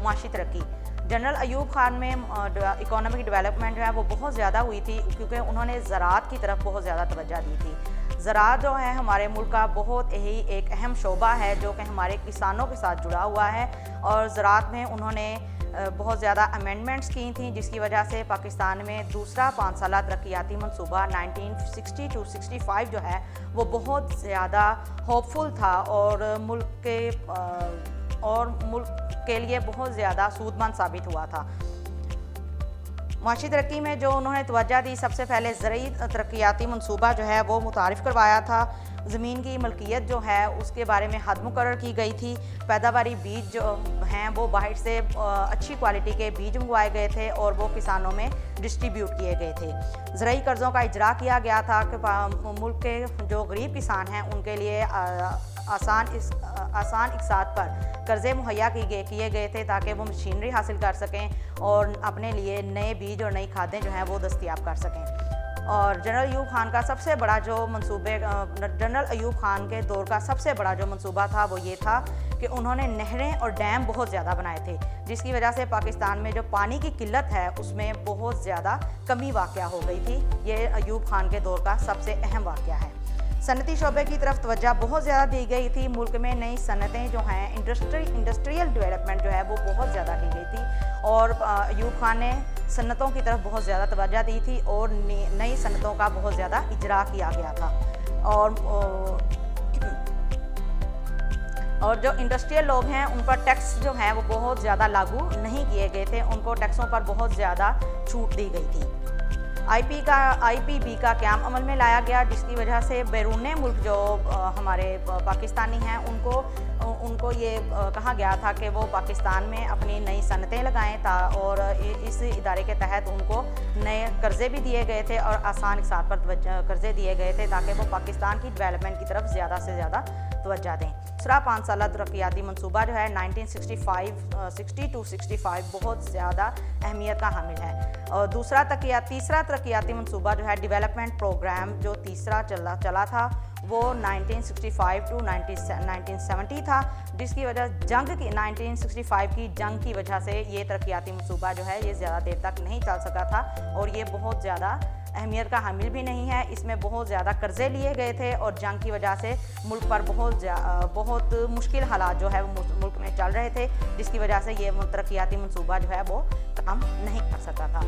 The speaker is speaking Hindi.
माशी तरक्की। जनरल अयूब खान में इकोनॉमिक डेवलपमेंट जो है वो बहुत ज़्यादा हुई थी, क्योंकि उन्होंने ज़राअत की तरफ बहुत ज़्यादा तवज्जो दी थी। ज़राअत जो है हमारे मुल्क का बहुत ही एक अहम शोबा है जो कि हमारे किसानों के साथ जुड़ा हुआ है, और ज़राअत में उन्होंने बहुत ज़्यादा अमेंडमेंट्स की थी, जिसकी वजह से पाकिस्तान में दूसरा 5 साला तरक्याती मनसूबा 1960 to 65 जो है वो बहुत ज़्यादा होपफुल था, और मुल्क के लिए बहुत ज़्यादा सूदमंद साबित हुआ था। माशी तरक्की में जो उन्होंने तवज्जो दी, सबसे पहले ज़रूरी तरक्याती मनसूबा जो है वो मुतारिफ़ करवाया था। ज़मीन की मलकियत जो है उसके बारे में हद मुकर्रर की गई थी। पैदावारी बीज जो हैं वो बाहर से अच्छी क्वालिटी के बीज मंगवाए गए थे और वो किसानों में डिस्ट्रीब्यूट किए गए थे। ज़रूरी कर्ज़ों का इजरा किया गया था कि मुल्क के जो गरीब किसान हैं उनके लिए आसान इक़्तिसाद पर कर्ज़े मुहैया किए गए थे, ताकि वो मशीनरी हासिल कर सकें और अपने लिए नए बीज और नई खादें जो हैं वो दस्तयाब कर सकें। और जनरल अयूब खान का सबसे बड़ा जो जनरल अयूब खान के दौर का सबसे बड़ा जो मंसूबा था वो ये था कि उन्होंने नहरें और डैम बहुत ज़्यादा बनाए थे, जिसकी वजह से पाकिस्तान में जो पानी की किल्लत है उसमें बहुत ज़्यादा कमी वाक़या हो गई थी। ये अयूब खान के दौर का सबसे अहम वाक़या है। सनती शोबे की तरफ तवज्जो बहुत ज़्यादा दी गई थी। मुल्क में नई सनतें जो हैं इंडस्ट्रियल डेवलपमेंट जो है वो बहुत ज़्यादा की गई थी, और अयूब खान ने सनतों की तरफ बहुत ज़्यादा तवज्जो दी थी और नई सनतों का बहुत ज़्यादा इजरा किया गया था। और जो इंडस्ट्रियल लोग हैं उन पर टैक्स जो हैं वो बहुत ज़्यादा लागू नहीं किए गए थे, उनको टैक्सों पर बहुत ज़्यादा छूट दी गई थी। IPB का क़याम अमल में लाया गया, जिसकी वजह से बैरून मुल्क जो हमारे पाकिस्तानी हैं उनको ये कहा गया था कि वो पाकिस्तान में अपनी नई सनतें लगाएं था, और इस इदारे के तहत उनको नए कर्ज़े भी दिए गए थे और आसान इक़्तिसाद पर कर्ज़े दिए गए थे, ताकि वो पाकिस्तान की डेवलपमेंट की तरफ ज़्यादा से ज़्यादा तवज्जो दें। दूसरा 5 साला तरक्याती मनसूबा जो है 1960 to 65 बहुत ज़्यादा अहमियत का हामिल है। और तीसरा तरक्याती मनसूबा जो है डेवलपमेंट प्रोग्राम जो तीसरा चला था वो 1965 to 1970 था, जिसकी वजह 1965 की जंग की वजह से ये तरक्याती मनसूबा जो है ये ज़्यादा देर तक नहीं चल सका था, और ये बहुत ज़्यादा अहमियत का हामिल भी नहीं है। इसमें बहुत ज़्यादा कर्ज़े लिए गए थे, और जंग की वजह से मुल्क पर बहुत मुश्किल हालात जो है वो मुल्क में चल रहे थे, जिसकी वजह से ये तरक्याती मनसूबा जो है वो काम नहीं कर सका था।